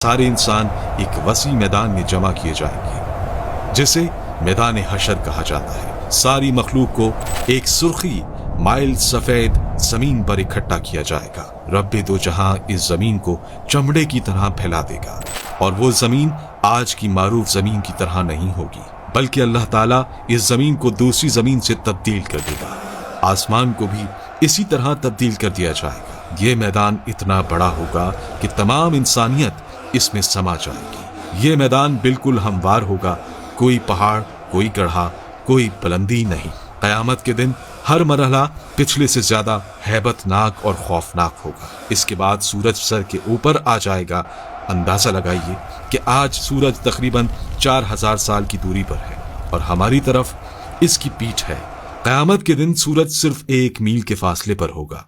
सारे इंसान एक वसी मैदान में जमा किए जाएंगे जिसे मैदान हशर कहा जाता है। सारी मखलूक को एक सुर्खी माइल सफेद जमीन पर इकट्ठा किया जाएगा। रब्बे दो जहां इस जमीन को चमड़े की तरह फैला देगा और वो जमीन आज की मारूफ जमीन की तरह नहीं होगी, बल्कि अल्लाह ताला इस जमीन को दूसरी जमीन से तब्दील कर देगा। आसमान को भी इसी तरह तब्दील कर दिया जाएगा। ये मैदान इतना बड़ा होगा कि तमाम इंसानियत इसमें समा जाएगी। ये मैदान बिल्कुल हमवार होगा, कोई पहाड़, कोई गढ़ा, कोई बुलंदी नहीं। क़यामत के दिन हर मरहला पिछले से ज्यादा हैबतनाक और खौफनाक होगा। इसके बाद सूरज सर के ऊपर आ जाएगा। अंदाजा लगाइए कि आज सूरज तकरीबन 4000 साल की दूरी पर है और हमारी तरफ इसकी पीठ है। क़यामत के दिन सूरज सिर्फ 1 मील के फासले पर होगा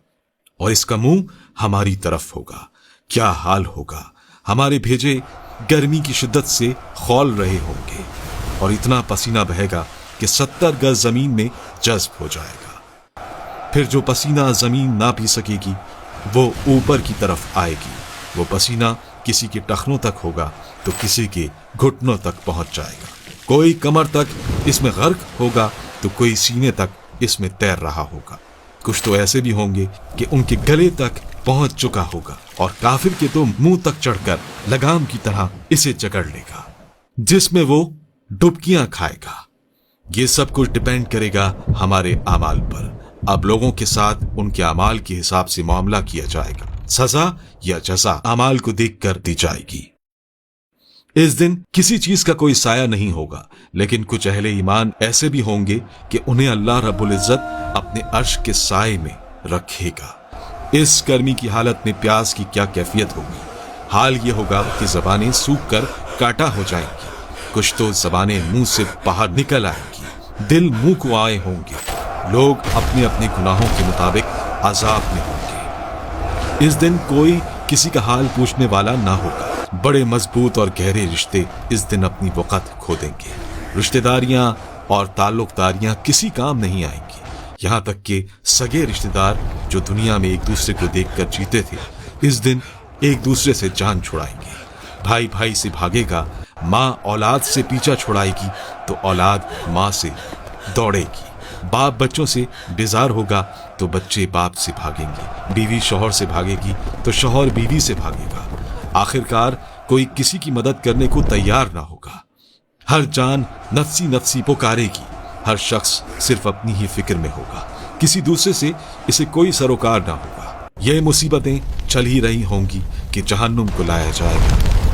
और इसका मुंह हमारी तरफ होगा। क्या हाल होगा। हमारे भेजे गर्मी की शिद्दत से खौल रहे होंगे और इतना पसीना बहेगा कि 70 गज जमीन में जज्ब हो जाएगा। फिर जो पसीना जमीन ना पी सकेगी वो ऊपर की तरफ आएगी। वो पसीना किसी के टखनों तक होगा तो किसी के घुटनों तक पहुंच जाएगा। कोई कमर तक इसमें गर्क होगा तो कोई सीने तक इसमें तैर रहा होगा। कुछ तो ऐसे भी होंगे कि उनके गले तक पहुंच चुका होगा और काफिर के तो मुंह तक चढ़कर लगाम की तरह इसे जकड़ लेगा, जिसमें वो डुबकियां खाएगा। ये सब कुछ डिपेंड करेगा हमारे अमाल पर। अब लोगों के साथ उनके अमाल के हिसाब से मामला किया जाएगा। सजा या जजा अमाल को देखकर दी जाएगी। इस दिन किसी चीज का कोई साया नहीं होगा, लेकिन कुछ अहले ईमान ऐसे भी होंगे कि उन्हें अल्लाह रब्बुल इज्जत अपने अर्श के साए में रखेगा। इस गर्मी की हालत में प्यास की क्या कैफियत होगी। हाल ये होगा कि जबानें सूख कर काटा हो जाएंगी। कुछ तो जबानें मुंह से बाहर निकल आएंगी। दिल मुंह को आए होंगे। लोग अपने अपने गुनाहों के मुताबिक अजाब में होंगे। इस दिन कोई किसी का हाल पूछने वाला ना होगा। बड़े मजबूत और गहरे रिश्ते इस दिन अपनी वक़्त खो देंगे। रिश्तेदारियां और ताल्लुकदारियां किसी काम नहीं आएंगी। यहाँ तक कि सगे रिश्तेदार जो दुनिया में एक दूसरे को देखकर जीते थे, इस दिन एक दूसरे से जान छुड़ाएंगे। भाई भाई से भागेगा, माँ औलाद से पीछा छुड़ाएगी तो औलाद माँ से दौड़ेगी। बाप बच्चों से बेजार होगा तो बच्चे बाप से भागेंगे। बीवी शौहर से भागेगी तो शौहर बीवी से भागेगा। आखिरकार कोई किसी की मदद करने को तैयार ना होगा। हर जान नफ्सी नफ्सी पुकारेगी। हर शख्स सिर्फ अपनी ही फिक्र में होगा। किसी दूसरे से इसे कोई सरोकार ना होगा। ये मुसीबतें चल ही रही होंगी कि जहन्नुम को लाया जाएगा।